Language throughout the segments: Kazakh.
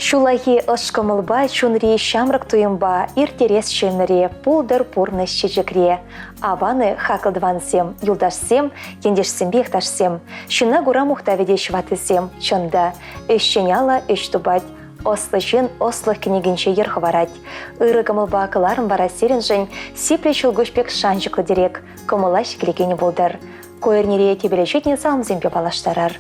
Шулахи ышкымылба чунри шамрак туйымба иртерес шелнере пулдыр пурны щечекре. Аваны хакылдвансем, юлдашсем, ендешсем бехташсем. Шына гура мухтаведе шватысем, чында. Эшченяла эш тубать. Ослы жын ослых кенегенче ерхварать. Ыры кымылба кыларым бара серенжен, сипле чулгушпек шанчыклы дерек. Кымылаш келекені болдар. Койернере тебелешетне салмземпе балаштарар.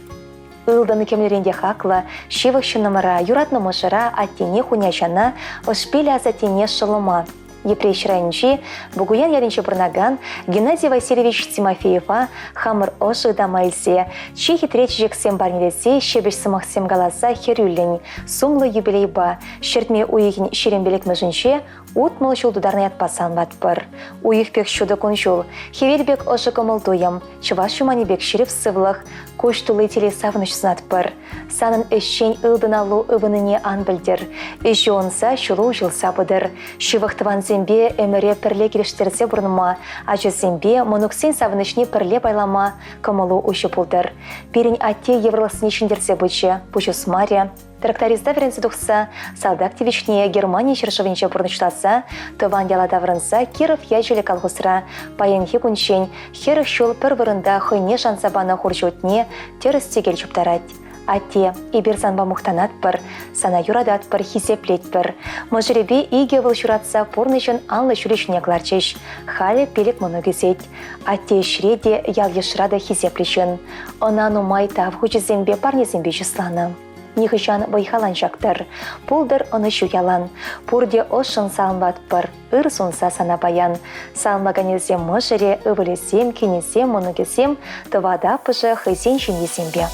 Ылданы кемлеренде хакла, шивых шынымыра, юратны мышыра, аттене хуняшана, ышпелі азатене шылыма. Епрещрайнчи, бугуян яринче бурнаган, Геннадий Васильевич Тимофеева, хамыр ошы дамайлсе, чи хитреч жексем барнелесе, шебеш сымақсем галаса херюллень, сумлы юбилейба, шертме уйхин шерембелек mëжынче, утмыл жулдударны атпасан ватпыр. Уйхпек шуды конжул, хевербек ошы кымылдуем, чываш шуманебек шерев сывлых, куш тулы теле савныш знатпыр. Санын эшчен ылдыналу ывыныне ан білдір, эші онса шулу жылса бұдыр. Шивықтыван зембе эмере пірле келіштерсе бұрныма, ажы зембе мұнуксен савынышне пірле байлама, кымылу ұшы бұлдыр. Перін атте еврлысыне шындерсе бұчы, бұчы смаря. Тракторизда веренсе дұқса, Салдактевичне Германия шыршывынче бұрныштаса, тыван ялада вырынса Киров яжелі калғысыра, паянхи күншен, херіх шул пір вырында хойне жансабана хуржуытне терістегел жұптарать. Атте, иберзанба мұқтанат бір, сана юрадат бір, хисеплет бір. Мұжыребе иге выл жүратса порнышын анлы жүрешіне кларчеш. Халі пелек мұны кесет. Атте шреде ял ешрада хисеплешін. Онану май тавху жезембе парнезембе жысланы. Нихышан байхалан жақтыр. Пулдыр оны шуялан. Пурде ошын салынбат бір. Ыр сонса сана баян. Салынмаганезем мұжыре, ывылесем, кенесем, мұны кесем, тывада пыжы хызен жинесембе.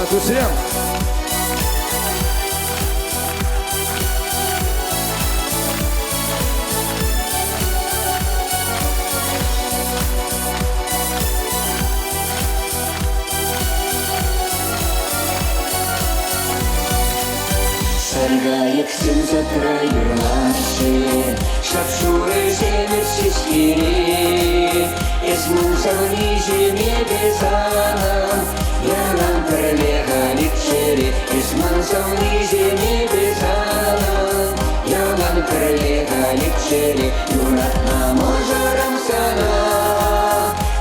Всем! Саргаек сенза крайырлашы, шапшуры земер шишкире, эсмун савни жеме безанам, ялан пролегали кшере, эсмун савни жеме безанам, ялан пролегали кшере, юратна можарам сана,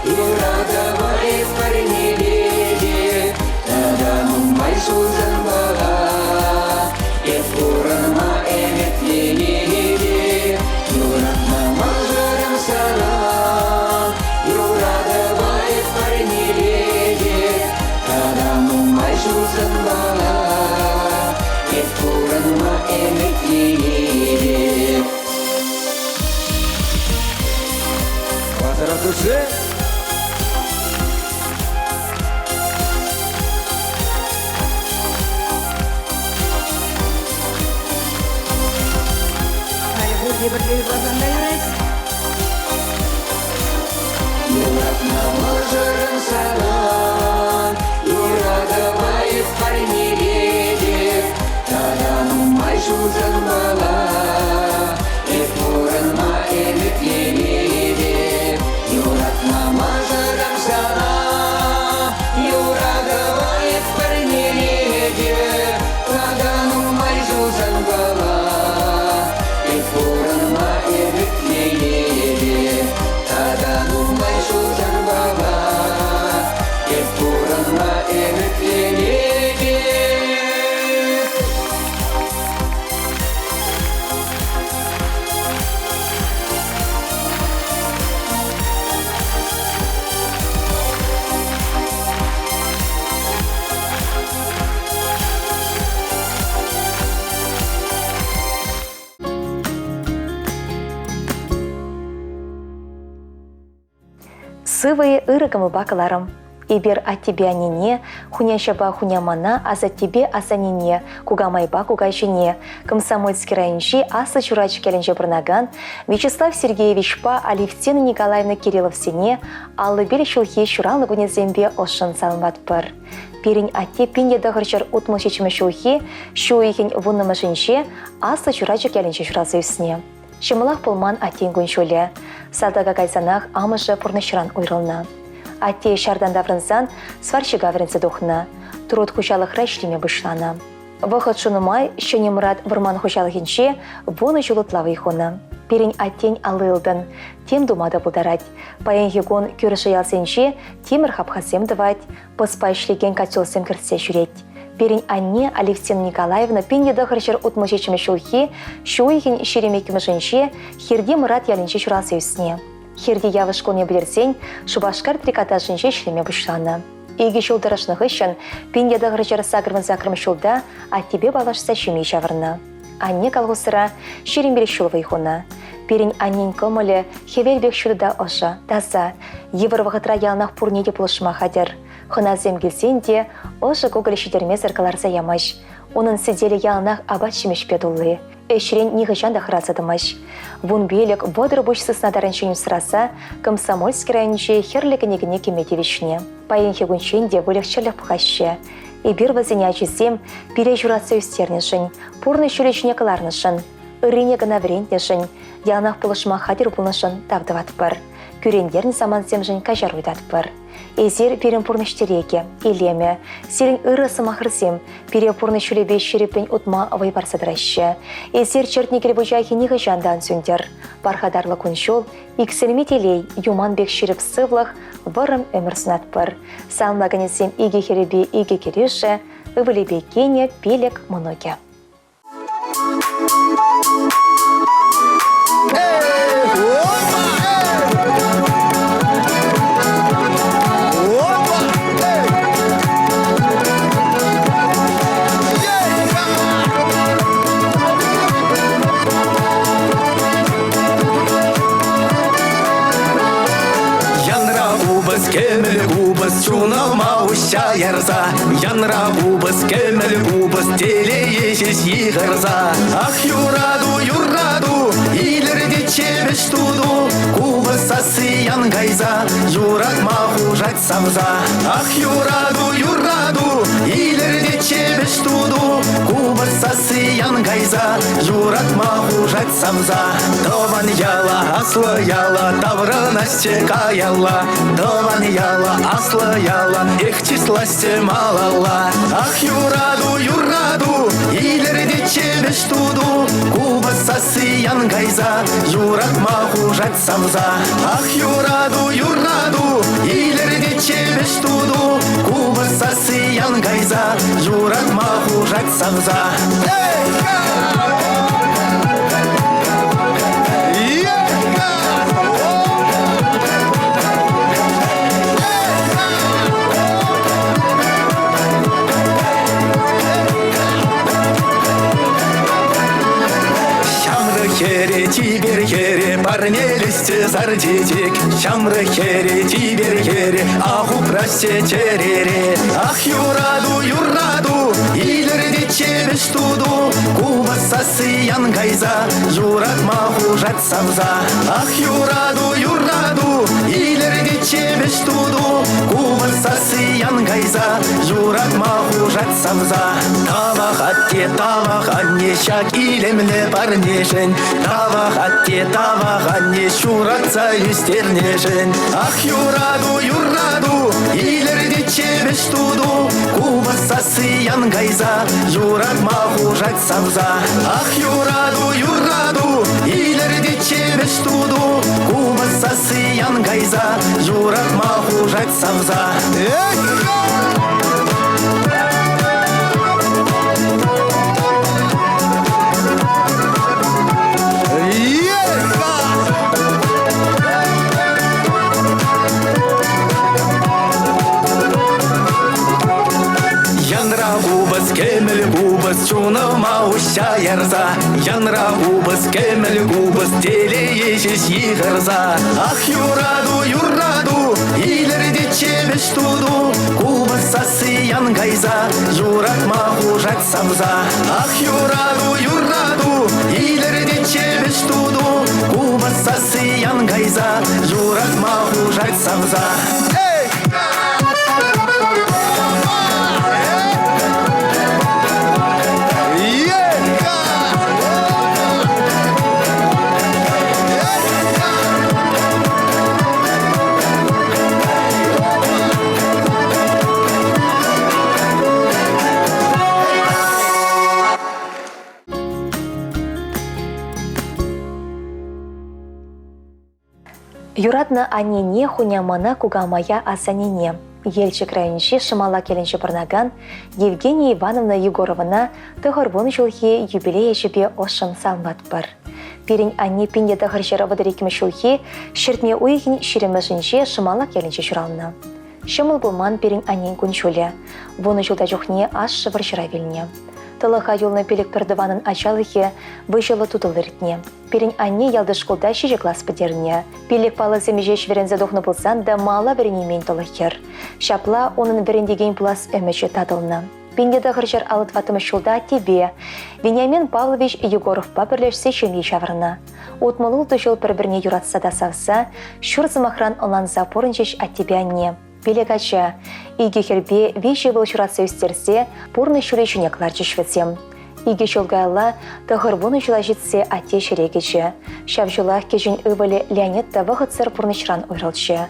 юрадавай парнеледе, тадамум майшузан бала. Пурама эмет ленеде, юратна мажарам сана, юрадавай парнеледе, таратусы. Мажырым салон, юрадывай в парнереде, таданым май жузын бала, пурынма элік еледе. Юратма мажырым салон, юрадывай в парнереде, таданым май жузын бала, пурынма элік еледе. Таданым май жузын бала, пурынма элік еледе. Сывые ырыгамы бакаларым. Ибер от тебе анине, хунящаба хунямана, а за тебе асанине, кугамайба кугайшине. Комсомольский райончи асы чурач келенче бурнаган, Вячеслав Сергеевич па Алевтина Николаевна Кирилловсене, аллы бел шулхи шуралы гунезембе ошын салмат пыр. Пирень атте пинде дағырчар утмыл шечімі шулхи, шуихин вуннымы жинче, асы чурач келенче шурасы үсіне. Шымылақ пулман аттен күн шуле. Салдага кайсанах амышы пурнышыран уйрылна. Атте шардан даврынсан сварщига вренце духна. Труд хучалық райшлеме бышлана. Вахыт шунымай, шыне мұрат вырман хучалығынше, воны жулытлавы ихуна. Перень аттен алылдын, тем думада бұлдарать. Паян егон көріші ялсенше, темір хапхасем давать, пыспай шлеген котелсем кіртсе жүреть. Перень анне Алевтина Николаевна пенде дағырчар утмылшечімі шулхи, шуйхин шеремекімі жынше, херде мұрат ялінше шурасы үсіне. Херде явышқылне білерсен, шубашкар трикотажынше шлеме бұшланы. Эге шулдарашнығы үшін пенде дағырчар сагырмын закырмы шулда, а тебе балашса шумей шавырны. Анне калғысыра шерембел шулвы ихуна. Перень аннен көмілі хевелбек шулда оша, таза, евір вағытра ялнақ пурнеде бұлышма хадер. Хыназем келсен де, ошы көгілі шедерме зіркаларса ямаш. Оның сиделі ялнақ абат шемеш педулы. Эшрен нихыжан да хыразадымаш. Вун белек бодыр бұшсысына дарыншын сыраса, Комсомольский районче херлігінегіне кеметевішіне. Пайын хегуншен де бөлекшілік пұхашы. Эбір вазыня жезем, пере журасы үстернішін, пурны шүлечіне кыларнышын. Үрине гына врентнешін, ялнақ бұлышма хадер бұлнышын тавдыват бір. Күрендерін самансем жын кажар уйдат бір. Эзер перен пурныштереке, елеме, селін ыры сымахырсем, пере пурны шүлебе шереппен утма вайпарсадыращы. Эзер чертнекел бұжайхи ниғы жандан сүндер. Бархадарлы күншол, иксілме телей, юман бек шереп сывлық, вырым өмір сынат бір. Салмағанесем иге херебе иге кереші, ывылебе кене пелек мұноге. Кемел губас чуналма уща ярза, янра губас кемел губас телеешес йығырза. Ах юраду, илерде чебеш туду, губас асыян гайза, юрат махужать савза. Ах юраду, илерде чебеш туду, губас асыян гайза, юрат махужать савза. Дован яла, аслы яла, таврына стека яла, дован яла, аслы яла, их числасте малала. Ах юраду, илерде чебеш туду, губас асыян гайза, юрат махужать савза. Ах юраду, илерде чебеш туду, губас асыян гайза, юрат махужать савза. хере, тибер хере, парнелисте зардитик. Шамры хере, тибер хере, аху прасте терере. Ах, юраду, илерде чебеш туду. Куба сасыян гайза, юрат маху жат савза. Ах, юраду, илерде чебеш туду. Куба сасыян гайза, юрат маху жат савза. Тавах анне шак илемле парнешен. Тавах анне шуратса юстернешен. Ах, юраду, илерде чебеш туду. Куба сасыян гайза, юрат маху жат савза. Ах, юраду, илерде чебеш туду. Куба сасыян гайза, юрат маху жат савза. Кемел губас, чуна мауща ярза. Янра губас, кемел губас, теле ешеш йыгырза. Ах, юраду, илерде чебеш туду. Губас сасыян гайза, юрат маху жат савза. Ах, юраду, илерде чебеш туду. Губас сасыян гайза, юрат маху жат савза. Юратна аннене хунямана кугамая асанине. Елчик районче шымала келенче барнаган Евгения Ивановна Егоровна тығырбун жылхи юбилея жібе ошын салмат бар. Перен анне пинде тығыр жері вадырекімі жылхи шертме уйгін шеремішінше шымала келенче жұралына. Шымыл бұлман перен аннен күн шөлі. Бұны жылда жоқне аш шывыр жыра веліне. Тылыға юлны пелек тұрдыванын ачалыхе выжылы тутылырытне. Перен анне ялды школда шеже класс подерне. Пелек палы земеже шверензе дохны болсан да мала веренемен тылыхер. Шапла onun верендеген плас өмече тадылны. Пенде дағыржар алытватымы шулда тебе. Вениамин Павлович Егоров папірлешсе шемей шавырны. Отмылыл тұжыл бір-біріне юратса да савса, шур замахран олан запорынчеш от тебе анне. Пелек ача, иге хербе веші был шуратса өстерсе, пурны шүрешіне кларчы шветсем. Иге шылгайла тағырбуны жыла жетсе ате шерегече. Шав жылах кежін өвілі Леонид та вағытсыр пурнышран ойрылчы.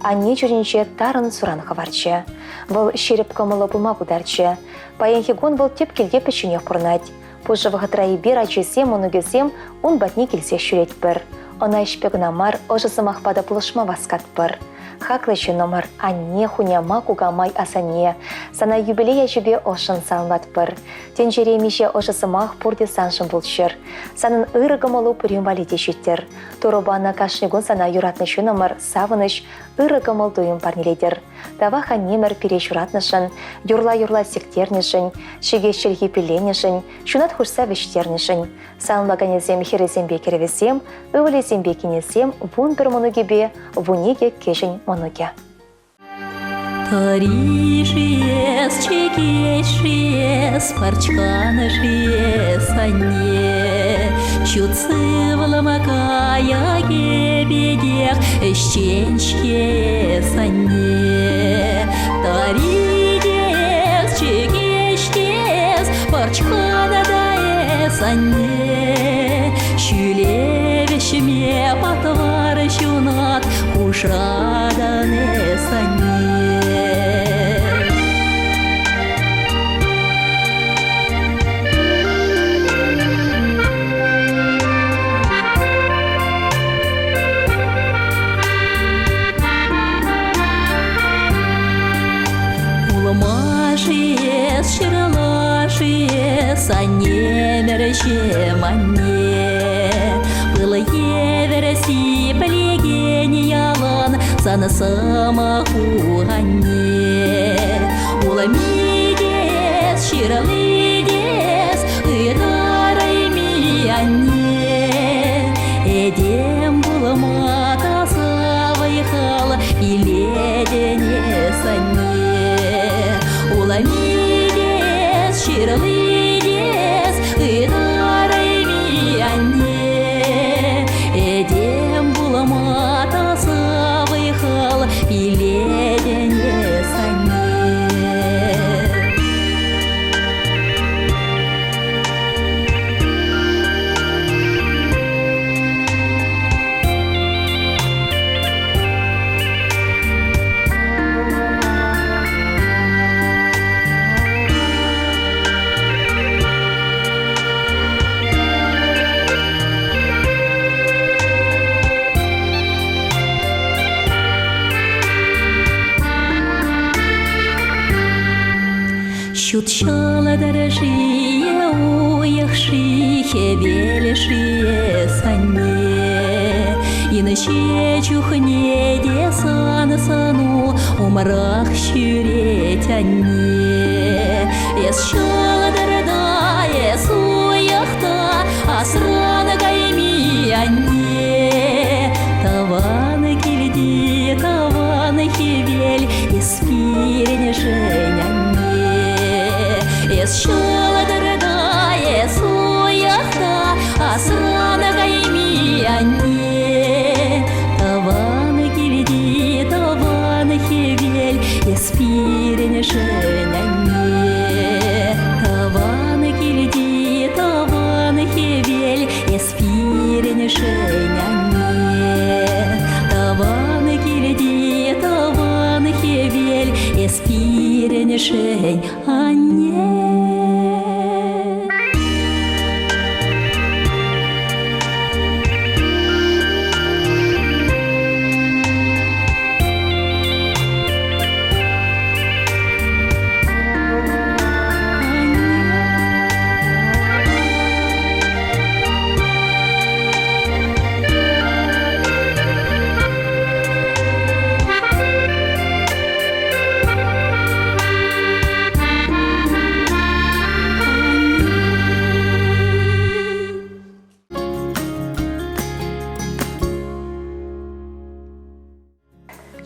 Анне жүрінше тарын суран хаварчы. Бұл шеріп көмілі бұлма бұдарчы. Паянхигон бұл теп келге пішіне пұрнать. Пұжы вағытырайы бер ачесем, оны кезем, он батне келсе шүрет бір. Она ішпегінамар, ожысы мақпада пұлышма васкат бір. Хаклышы номер анне хуняма кугамай асане. Сана юбилея жібе ошын салмат бір. Тенжеремеше ожысымақ пұрды саншын бұлшыр. Санын ырығымылу пүрін валиде жеттер. Торубана кашнигун сана юратнышы номер савыныш ырығымыл дуйын парнеледер. Даваха немер пере журатнышын, юрла сектернішін, шеге шелгі пеленішін, шунат хушса вештернішін. Салмаганезем херезембе керевесем, өвілезембе кенесем, вун бір мұнығебе, вунеге кешін мұнығы. Таришес, чекешес, парчканышес анне, чуцывламакая гебедех, эщенчкес анне. Таридес, чекештес, парчканадаес анне, шүлевешме патвары шунат, ушраданес анне. Улмашиес, шыралашиес, анне мерешем анне. Было евереси полегени ялан, сана самаху анне. Уламидес, шыралидес, ыдарайми анне. Эдем булама таза выехала Иледене санне Уламидес, ширлидес, ыдарайми анне Эдем булама таза выехала Иледене санне Щутчала дорожие, уехшие, велишие санне. Иначе чухне деса на сану, умрах щуреть анне. Есчала дорода, есуяхта, асрана гайми анне. Таваны кильди, таваны хивель, испирень жень анне. Есчала дорода, есуяхта, асрана гайми анне. Таваны кильди, таваны хивель, испирень жень анне. Таваны кильди, таваны хивель, испирень жень анне. Таваны кильди, таваны хивель, испирень жень анне.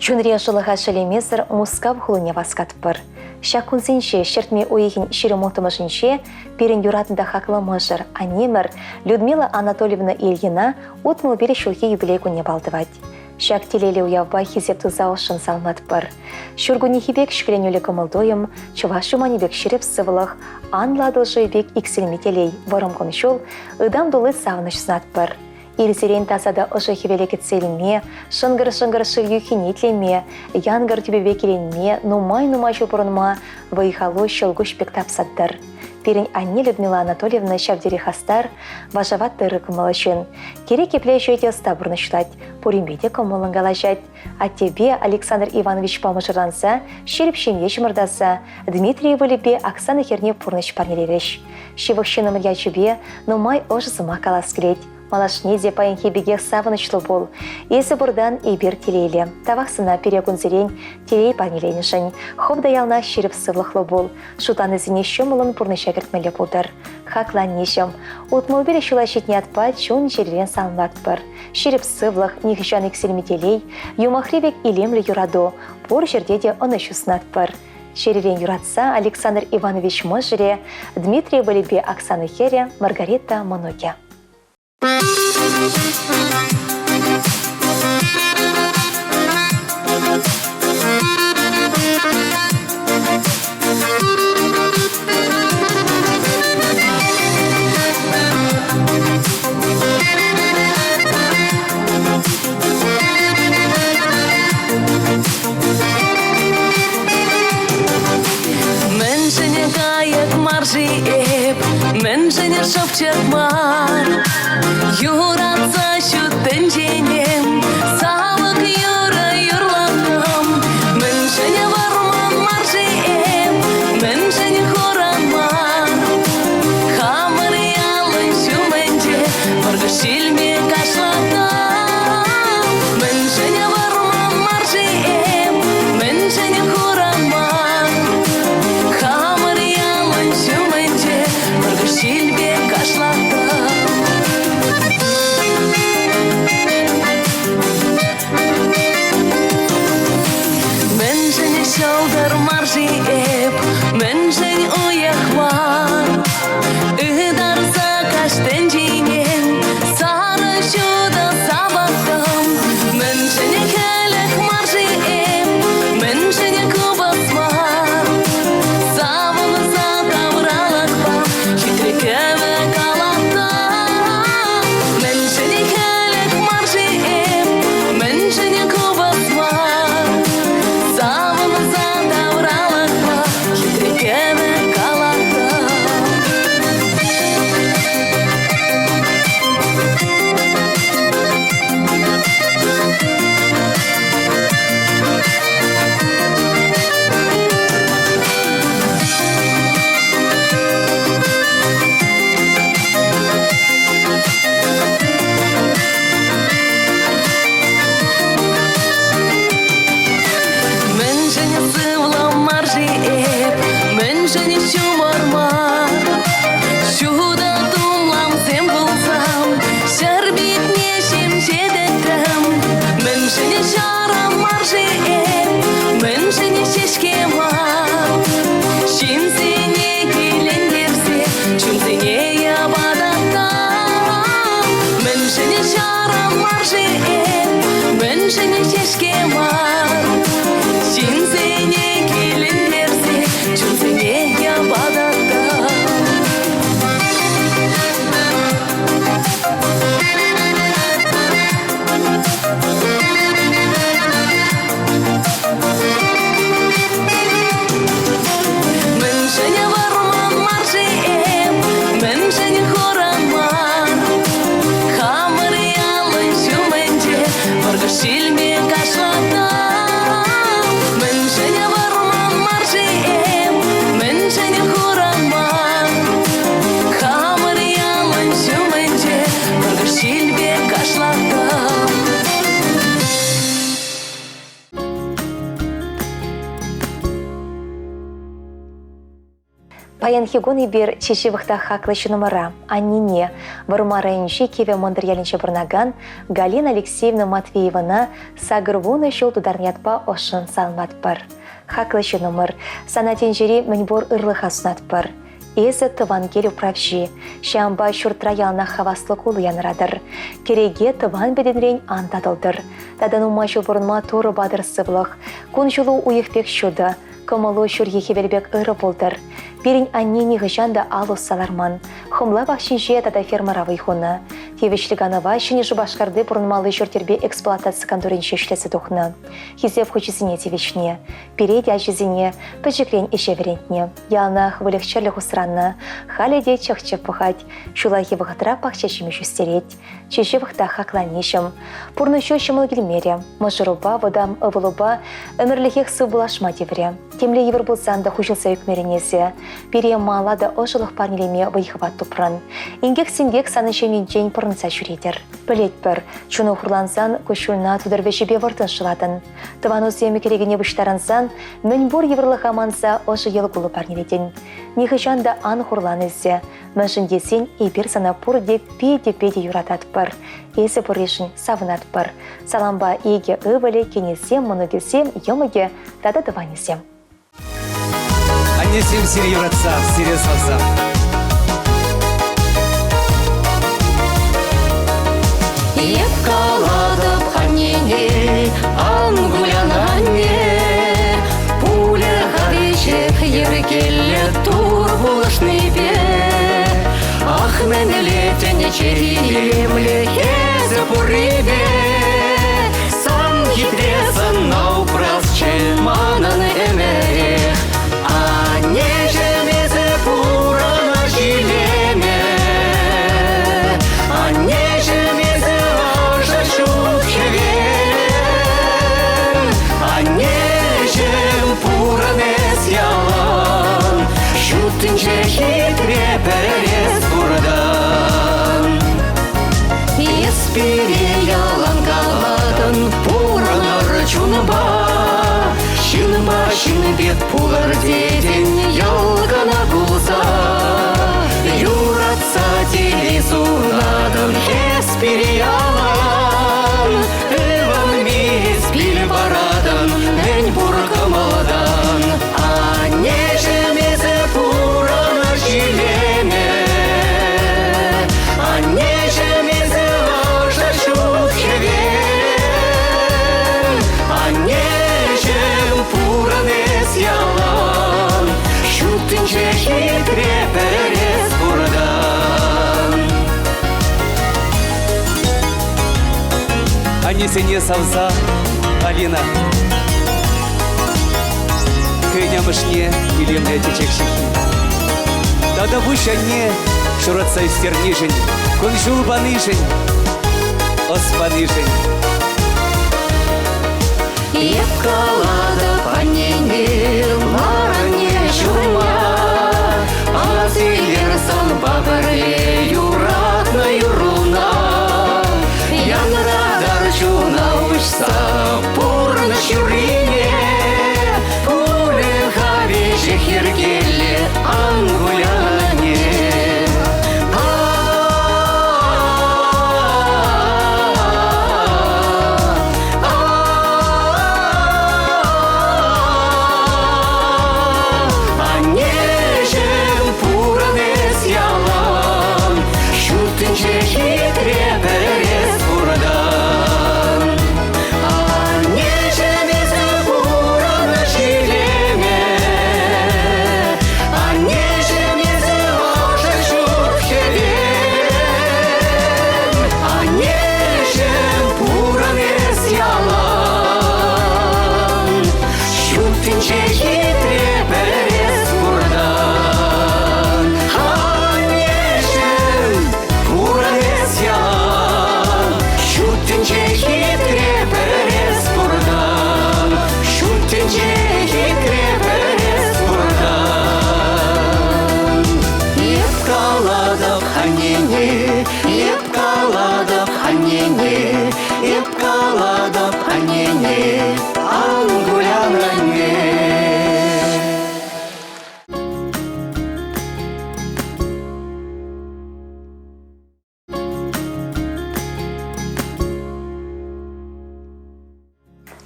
Чунрия жылыға шелемезір мускав хулыне васкатпыр. Шакунсенше шертме ойығын шеремонтымышынше перен юратында хақлы мұжыр, анемір Людмила Анатольевна Ильина утмыл бері шулхи юбилей күнне балдывать. Шак телелі уявба хизепті заушын салматпыр. Шүргуні хибек шкіленулі кымылдойым, чувашу манибек шереп сывылық, анладылжы бек икселметелей, варым коншол, ыдам дулы савыныш знатпыр. Ирзерен тазада ұжы хевелекет селме, шынгыр-шынгыр шылью хинетлеме, янгыр түбебе келенме, нумай-нумай жопырынма, вайхалу шылгуш пектапсаддыр. Перен Анне Людмила Анатольевна шавдері хастар, важаватты рыкымылышын. Керек кепле жөйте стабырны шылать, пуримбеде комылын галажать. А тебе, Александр Иванович памыжыранса, шерепшемге жымырдаса, Дмитрий Вылебе Оксана Херне пурныш парнелереш. Шевықшыным ячубе, нумай ожызыма калас келет. Малашнезе паянхи бегех савынычлы бол. Есі бұрдан ибер телейлі. Тавақсына перегунзерен телей панеленішін. Хобда ялна шеріп сывлықлы бол. Шутаны зіне шымылын пұрны шәкіртмелі болдар. Хаклан нешім. Утмылбері шула шетне атпа чун жеререн салынат бір. Шеріп сывлық, нехжан ексельме телей, юмахребек илемлі юраду. Пор жерде де оны шуснат бір. Шеререн юратса Александр Иванович Мыжыре, Дмитрий Вылебе Оксана Хере, Маргарита Монуке. Меншене каяк маржи еп, меншене шовчак мар. Юратса шүттен женем, савык юра юрланам. Меншене варман маржи еп, меншене хорамар. Хамыр ялын шуменде, варга шилме кашлата. Меншене варман маржи еп, меншене хорамар. Хамыр ялын шуменде, варга шилме кашлата. вара маржи мен және шешке мар синсене келін берсе чүнсене я бадатта Шилме кашлата мен және варман маржи мен және хураман хамыр ялын шуменде бір шилме кашлата Паян хигоны бир чечевыхта хаклышы номера, аннине, вармарайынши кеве мандыр ялінче бірнаган, Галина Алексеевна Матвеевна сагырвуны шул тударниятпа ошын салматпыр. Хаклышы номер, санатен жери мінбор ырлыха сунатпыр. Эзі тыван келу правши, шамба шуртраялна хаваслы кулы янрадыр. Кереге тыван беденрен антадылдыр. Тадан умашу бұрынма торы бадыр сывлық, күн жылу уйықпек шуды. Комалу шүрге хевелбек ыры болдыр. Берін аннені ғышанда алу саларман. Хымла бақшынже тада фермара вайхуны. Тевешліганова шыны жыбашқарды бұрынмалы жүртербе эксплуатация конторын шешлесі тұхны. Хизев хүчізіне тевешне. Перед яжызіне, пәжікрен еше верентне. Ялна хвылықчерлі хусранны. Халеде чықчып бұхать. Шулайхи вғытыра пақчашымы жүстерет. Чеші вғыта хақланешім. Пұрны шөшіміл келмере. Мұжыруба, водам ывылуба, өмірліхек сы бұлашма девре. Темле евір болсан да хұжылса өкмерінесі. Бере мала да ожылық парнелеме вайхыват тупран. Ингек сингек санышемен жен пұрынса жүредер. Білет бір, чуны хурлансан, көшілна тудырвешебе выртын шылатын. Тыван өземе керегіне бұштарансан, мөн бұр евірліқ аманса ожы елі бұлы парнеледен. Нехыжан да ан хурланызы. Мәшін десен, ебір сана пұр деп пе-де юратат бір. Есі бұрешін савынат бір. Саламба еге өвілі кенесем, мұны келсем, еміге тада дыванесем. Аннесем сире юратса, сире салса. Еп каладып ханнене, ангулянанне, пуля хавишек еркелі тур булышны бе. Ах, менелетен черемле хезі бұрыбе, сан хитресан наупрас чеманан эмерех. Нежемезе пурана жилеме, а нежемезе ажа шутхевен, а нежем пуранес ялан, шутынче хитре перес бурдан. Еспире ялан каладан пуранар чунба, Шын бет пулар деден ялгана булса, юратса телесунадын эспире ялан, эван мес бил барадан, мен буркамаладан, а нежемезе пурана жилеме, а нежемезе ажа шутхевен, а нежем пуранес ялан, шутынче хитре перес бурдан. Аннесене салса, Алина. Кынямышне илемне течекшихи. Тада вышанне шуратса истернишень, кунжул банышень, оспанышень. Еп калада панене, маране чума, азилер сан багаре юратна юруна. Янрадар чуна ушса, пурна шурине, пуле хавише хиргеле ангуляне. Хитре перес бурдан.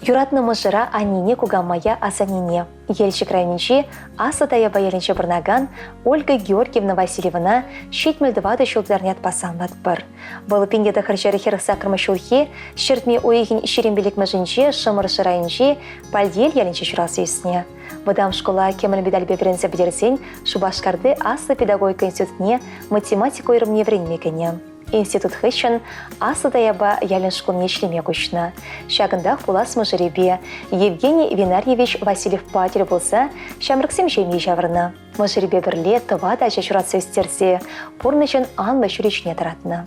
Юратны мыжыра анине кугамая асанине. Елшик районичи асадая баялинче барнаган Ольга Георгиевна Васильевна щитмельдывады шулдарнят пасанлат бір. Балыпиндеда харчары херсакрма шулхи, щертми уегин шерембелик мыжинче, шымыршы районичи, пальдел ялинче шурасы юсне. Выдам школа кемел медаль бебренсе бедерсен, Шубашкарды асы педагогика институтне математику ирымне времекене. Институт хыщен асыдаяба ялин школ нешлеме күшна. Шагындах пулас мыжыребе Евгений Винарьевич Васильев патер болса, шамрыксем жемей жаврына. Мыжыребе бірле тывада жашуратсы үстерсе, пурнычын анлы шүречне таратны.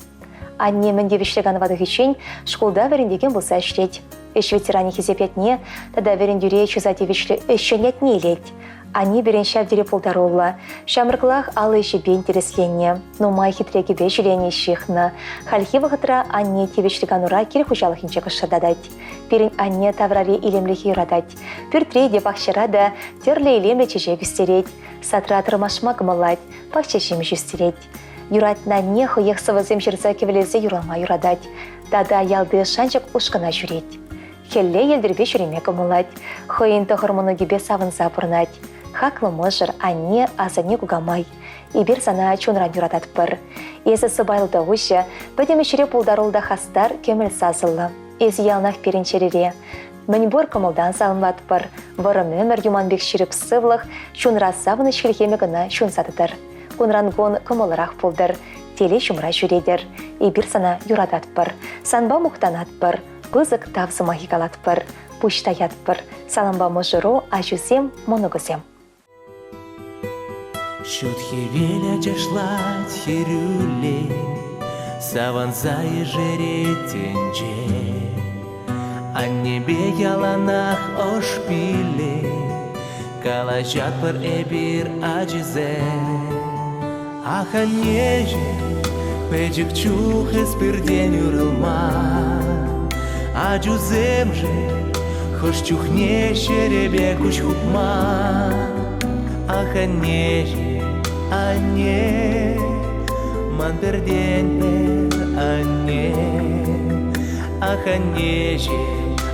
Анне міндевішліган вадығычен школда верендеген болса ішлет. Эш ветеране хизепетне, тада верендюре чузадевишлі үшшенетне елет. Они береншав дере полдаролла, шамрыклах алы жебен тересленне, но май хитреги бежелене щихна. Хальхи вахытра анне тевешлиганура кир хужалых инче кышададать. Перен анне таврари илемлихи юрадать. Пюртре де бахшара да терле илемле чеже густереть. Сатра тырмашма гымылать, бахчешем жюстереть. Юрат на не хуех савазем жерза кевелезе юрама юрадать. Тада ялды шанчак ушкана жүреть. Хелле елдербе жүреме гымылать. Хойын тохырмыну гибе савын запырнать. Хаклы мыжыр, анне азане кугамай. Ибір сана чунран юратат бір. Езі сыбайлы ұшы, бөдемешіре пулдарылда хастар кеміл сазылы. Езі ялнақ перенчерере. Мінбор кымылдан салынлат бір. Вырым өмір юманбек шіріп сывлық, чунра савыны шілхеме гына чунсадыдыр. Кунрангон кымылырақ пулдыр. Теле шумра жүредір. Ибір сана юратат бір. Санба мұқтанат бір. Бұзық тавзыма хикалат бір. Пуштаят бір. Саламба мыжыру ажусем моногусем. Шутхевеля чашлать херюле, саванза и жеретенче, а небе яланах ошпиле, калачат пар эбир аджизе. Ах, а неже, печик чух эспирден юрылма, аджузем же, хош чухне шеребе куч хупма. Ах, а неже, а не, ман перден пер, а не. Ах, а неже,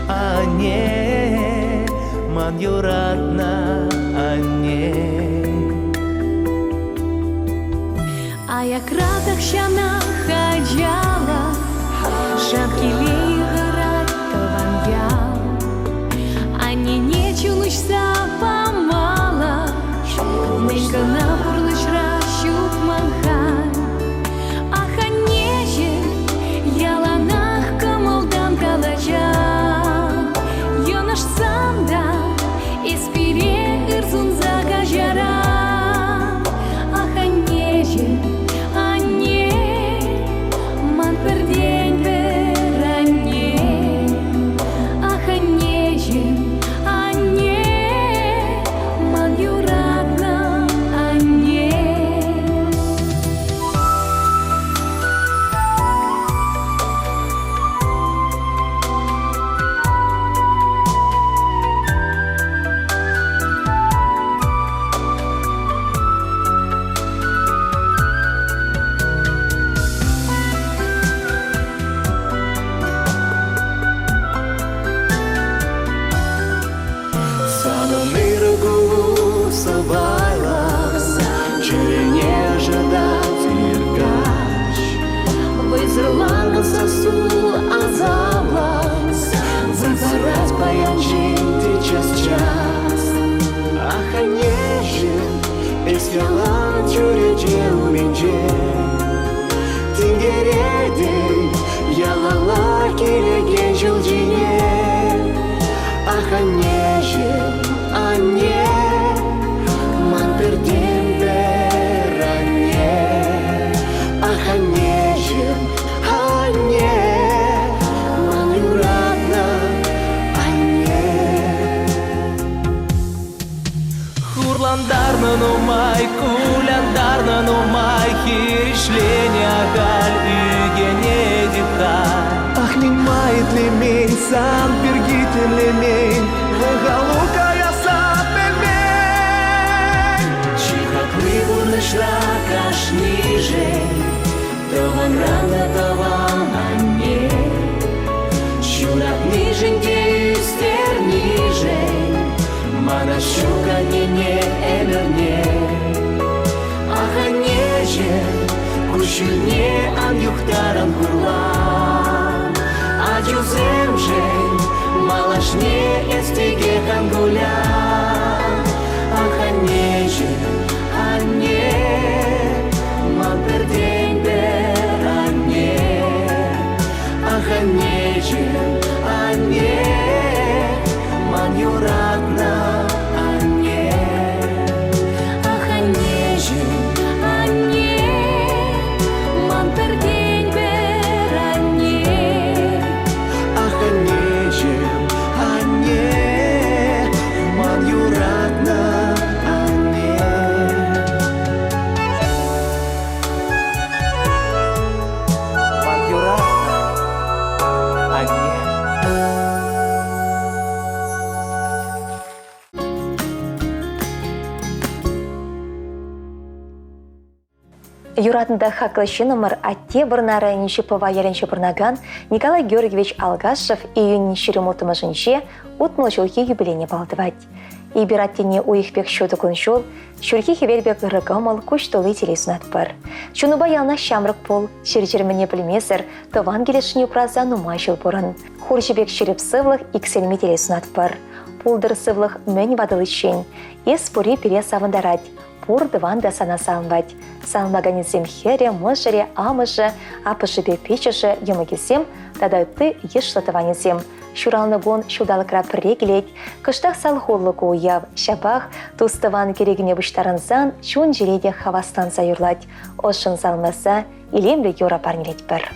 а не, ман юратна, а не. А я кратах щана хаджала, шапки лей горать таваньял, а не чулышся помала, нынка на бурлышра щук манхан. Ах, а неже, яланах камалдан калача, ёнаш санда, испире ирзун загажара. Ах, а неже, а не, ман пердень перанне. Ах, а неже, а не, ман юратна, а не. Сананы рыгу савайла, черене жадать иргач. Вызрыларга сосу азавлас, вызарать паянчин ты час. Ах, а неже, эскалан чуреже уменже. Тингередей, ялала келеген жылжине. Ах, а неже, а не, ман перден беране. Ах, а неже, а не, ман юратна, а не. Хурландарна нумай, куляндарна нумай, хиришления галь үгене дихай. Ах, лимает лемень, сан пергитен лемень, вагалука я сам пельмень. Чихаклы бурнышра каш ниже, тован ранда тован анне. Чурат ниженьке юсте щука не эмерне. Аханеже, кушюльне ан юхтаран гурлан. А дюземжень, малашне эстиге хангулян. Аханеже, анне, ман пердень бер анне. Аханеже, анне, ман юратна анне. Аханеже, анне, ман пердень бер анне. Аханеже, анне, ман юратна анне. Ман юратна анне. Юратында хаклышы номер атте бұрнары Нишипова яленші бұрнаган Николай Георгиевич Алгашев июнь 24 утмыл жылғы юбилейне балдывать. Ибираттене уйықпек шуды күншул, шүрхи хевербек ғырығымыл күштолы телесунат бар. Шунуба ялна шамрық пол, шер-жерміне білмесір, тован келешіне праза нумай жыл бұрын. Хуржебек шеріп сывлық икселме телесунат бар. Пулдыр сывлық мән вадылы шен, ес пұри пере савындарад. Пур дыван да сана салынбать. Салынмаганезем хере, мыжыре, амыжы, апышыбе печыші, емігесем, тада ты ешлатыванезем. Шуралны гон шудалықра пірегілет, кыштақ салхоллығы уяв, шабақ, тустыван керегіне бұштарынзан, чун жереде хавастан сайырлать. Ошын салмаса, илемлі юра парнелет бір.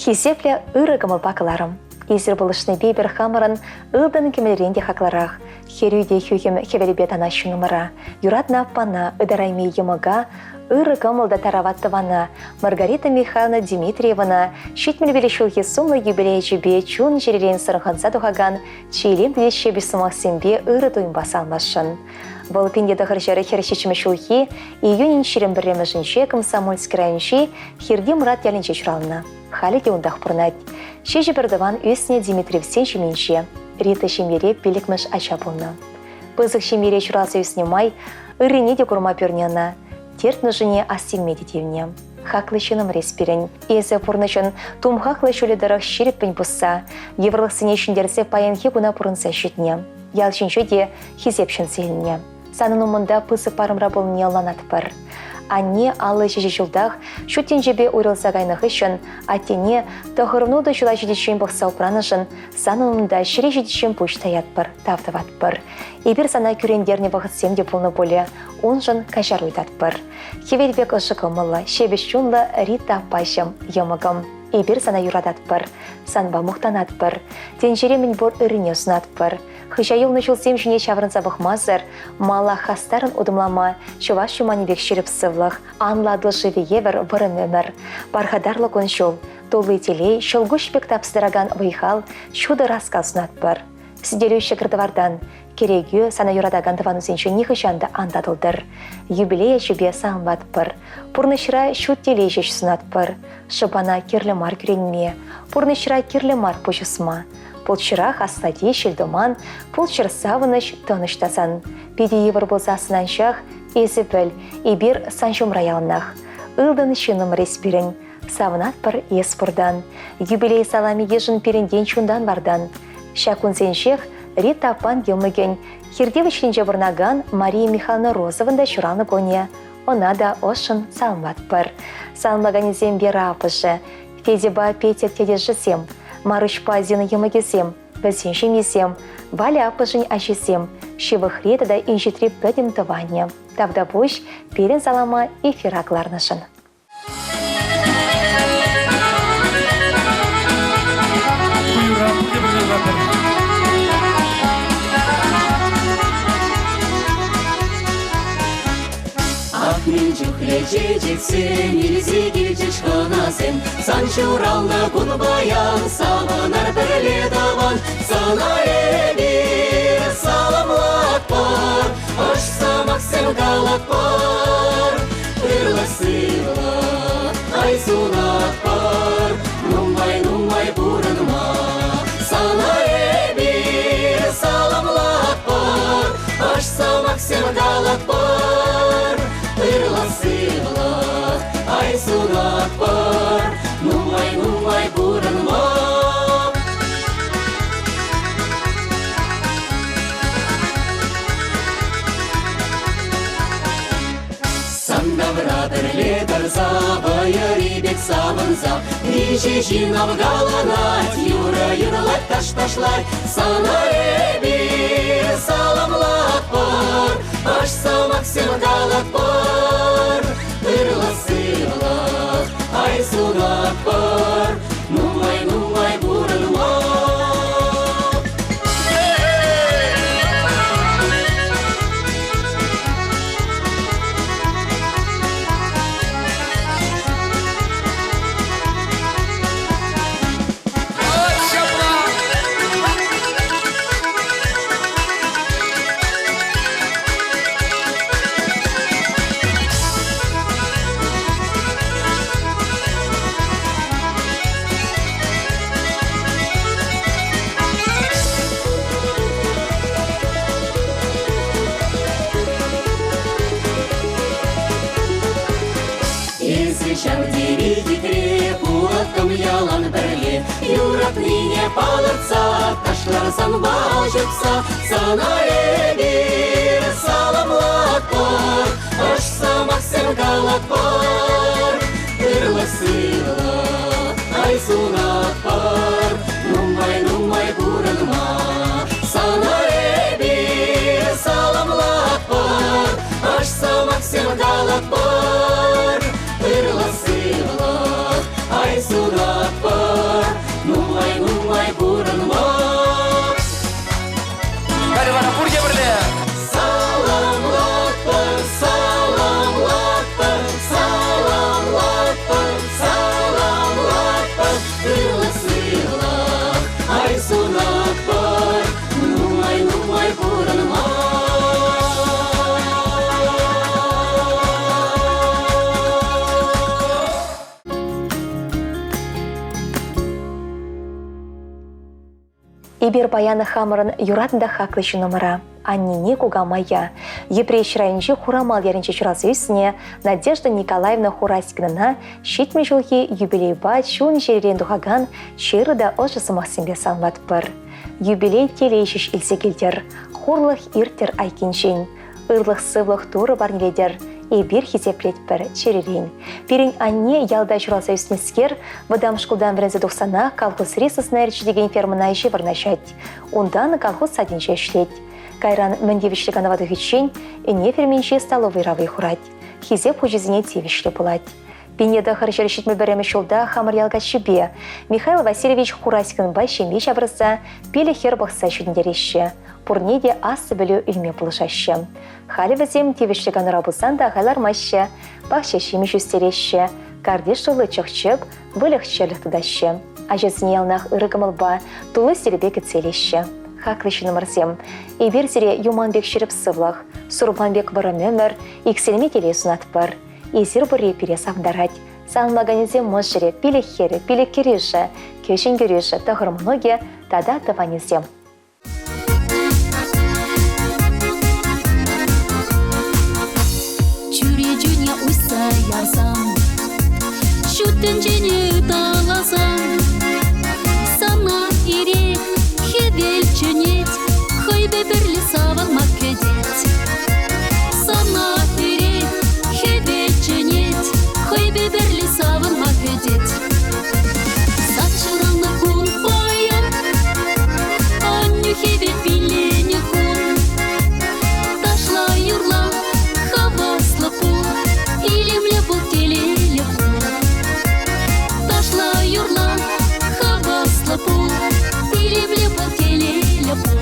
Хисепле ыры гымылпа кыларым. Изер булышны бейбер хамырын ылдан кемелеренде хакларах. Херюде хюхем хевелебет ана шунымыра. Юратна пана ыдарайми емыга, ыры гымылда тараваттывана. Маргарита Михайловна Дмитриевна щитмелбеле шулхи сумлы юбилей жюбе чун жеререн сырханса тухаган, чилем дедеше бесумах сембе ыры туймба салмашын. Бұл пенде дұғыржары хершечімі шулхи, июнин шерем біремі комсомольский районши херде мұрат ялінче чуралына. Халі де ондақ бұрнат. Шежі бірдіван өсіне Дмитриевсен шеменше, Рита шемере пелікміш ача болны. Пызық шемере чуралсы өсіне май, ырыне де күрма пернена, тертні жыне астелме детевне. Хаклы шыным респирен. Езі пұрнышын тум хаклы шөледірік шереппен бұсса, еврлық сыне шындерсе паянхе күна пұрынса шетне. Ялшыншы де хизепшін селіне. Санын умында пысық парымра болыне аланат бар. Анне алы жежі жылдақ шүттен жебе ойрылса ғайнық үшін, аттене тұғырыну да жыла жедешен бұқса ұпранышын, санын умында шіре жедешен пұштаят бар, тавдыват бар. Ебір сана күрендеріне вағытсем де болны боле, он жын кәжар ойдат бар. Хевелбек ұшықымылы, шебеш жунлы Рита пайшым, емығым. Ебір сана юрадат бар, санба мұқтанат бар, тенжеремін бор үріне ұсынат бар. Хыжа елны жылсем жіне шаврынса бұқмазыр, мала хастарын удымлама, шыва шумани бек шеріп сывлық, анладыл живе евер вырын өмір. Бархадарлы кон шол, толы телей, шолгуш бек тапсыраган вайхал, шуды раскал сунат бар. Сиделю шекірдівардан, керегю сана юрадаган тыванусенші нихышанды андадылдыр. Юбилея жібе сағымбат бір. Пұрнышыра шут телейшеш сунат бір. Шыбана керлі мар күренме, пұрнышыра керлі мар пұшысма. Пұлчыра хастади шелдоман, пұлчыр савыныш тоныштасан. Педе евір болсасынан шақ, есі біл, ебір саншым раялынақ. Илдын шыным респирін, савынат бір ес бұрдан. Юбилей салами ежін перенден чундан бардан. Шакун сеншех Рита пан еміген, хердевішленже бұрнаган Мария Михайловна Розовында шураны гоне. Она да ошын салмат бір. Салмаганезем бері апышы, Федеба Петя тедежісем, Марышпа зені емігесем, бізен жемесем, Валя апышын ашесем, шивых ретада инжитре пөдім тыване. Тавда бұш перен салама эфиракларнышын. Мен жүхле жедексен, елзе келжеш қанасен, сан журална күн баян, саванар бірле даван, сана ебе саламлат бар, аш самақ сен қалат бар, үрлі-сыйлы айсунат бар, нумай бұрынма, сана ебе саламлат бар, аш самақ сен қалат бар, Ырлы-сыйлы айсунат бар, нумай бұрынма. Сандавра бірле бірза, байырибек сабынза, неше жинав галанат, юра-юрлат таш-ташлай, сана ебе саламлат бар, аш самақ сен қалат бар, үрлі-сыйлы айсунат бар, нумай бұрынма. Ялан бірле, юрат нине палырца, ташларсан бажыпса, сана ебе саламлат бар, аш самақ сен қалат бар, үрлі-сыйлы айсунат бар, нумай бұрынма, сана ебе саламлат бар, аш самақ сен қалат бар, үрлі-сыйлы айсунат бар. Ибер баяны хамырын юратында хаклышы номера. Аннине кугамая. Епрещ районче хурамал ярынче чурасы үсіне Надежда Николаевна Хураськинына шетме жылғы юбилейба чун жерен духаган шерыда ожысы мақсимбе салмат бір. Юбилей телейшіш илсе келдер. Хурлық иртер айкеншен. Ырлық сывлық туры барнеледер. Эбир хизеплет бір черерен. Перен анне ялда чурасы үснескер, выдам шкулдан врензе дұқсана колхоз ресосына әрчедеген фермына еше варнашать. Ондан колхоз садинче эшлет. Кайран мендевишлі ганавады хүтшен, эне ферменше столовый равы хурать. Хизеп хужизіне тевишлі пылать. Пенеда харчарышетме бәрәмі шолда хамыр ялға шүбе. Михаил Васильевич Хураськин бай шембе шабырса, пелі хер бақса шүдіндереші. Пурнеде асы білі үлме пылышашы. Халі візем тевишлі ганара бұлсан да ғайлармашы, бақша шемі жүстереші. Кардеш жолы чықчып, бұлық шерлік тұдашы. Ажызіне ялнақ ұрығымылба, тулы серебе кіцелеші. Хаклышы номерсем. Эбир зіре Юманбек шеріп сывлық, Сурбанбек бұры нөмір, икселме теле сұнат бір. Езір бұры пере савдарать. Салмаганезе мұжыры, пилі хері, пилі кереші, кешін кереші, тұғыр мұноге, тада тыванезем. Чүре жүне ұйса ярсам, шүттін жені таласам, сана ирек, хебел чүнет, хойбе бірлі савалмақ көдет. Сана ирек, хебел чүнет, хойбе бірлі савалмақ көдет. Сатшыраны күн баян, аню хебел пилене күн. Ташла юрла, хаваслы пул, илемле бұл телеле пул. Ташла юрла, хаваслы пул, илемле бұл телеле пул.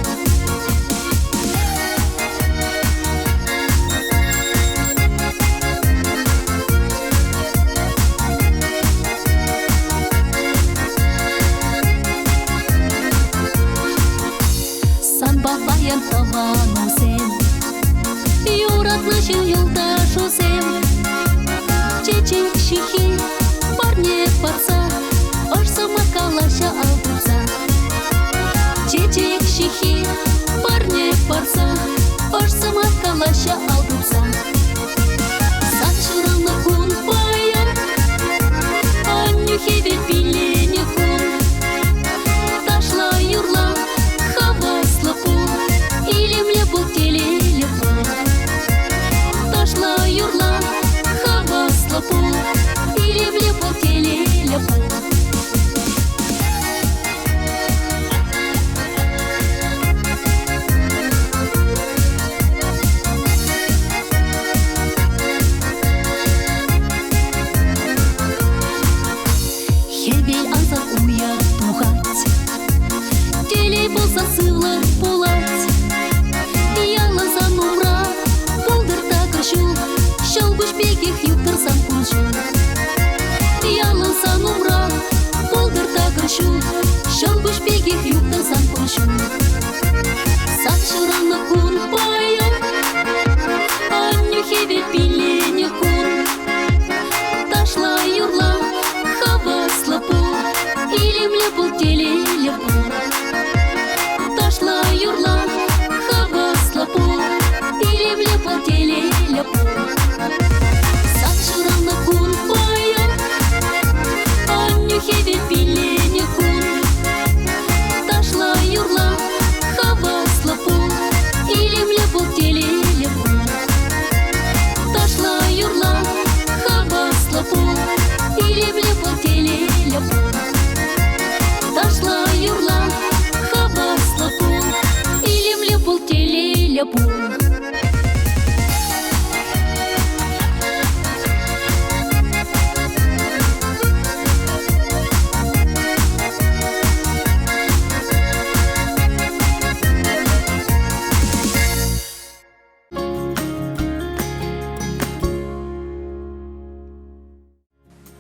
Санба баян тавану сен, юратнашын юлдашу сен. Чечек шихи, парне парса, ошсама калаша алдыца. Чечек шихи, парне парса, ошсама калаша алдыца. Сатшыраны күн баян, аню хебел пилене күн. Ташла юрла, хаваслы пул, илемле бұл телеле пул. Ташла юрла, хаваслы пул, илемле бұл телеле пул. Хебел азат уя туғат, телей болса сылы болат. Ялазан умра, болдырта кіршу, шалгуш бекех юктырсан күншу. Ялазан умра, болдырта кіршу, шалгуш бекех юктырсан күншу. Сатшыраны күн баян, аню хебел пилене күн. Ташла юрла, хаваслы пул, илемле бұл телеле пул. Ташла юрла, хаваслы пул, илемле бұл телеле пул. Сатшыраны күн баян, аню хебел пилене күн. Ташла юрла, хаваслы пул, илемле бұл телеле пул. Ташла юрла, хаваслы пул, илемле бұл телеле пул. Ташла юрла, хаваслы пул, илемле бұл телеле пул.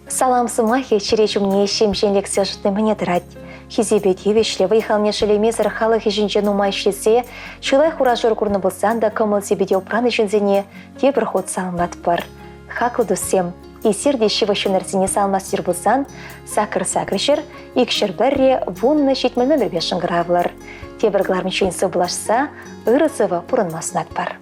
Салам сымахи черечумне шемшенлік сюжетны мне дырать. Хизебе тевишле выехал не шелемезер халық ежінче нумай шлесе, чылай хуражыр курны болсан да кымыл себеде упраны жінзене тебір ход салмат бар. Хаклы досем, Исерде шива шөнерсіне салмас юр болсан, сакыр жыр, икшір бәрре вунны шетмелмі бір бешін ғыравылыр. Тебірғылармен шүйінсі бұлашса, ұрысывы бұрынмасын атпар.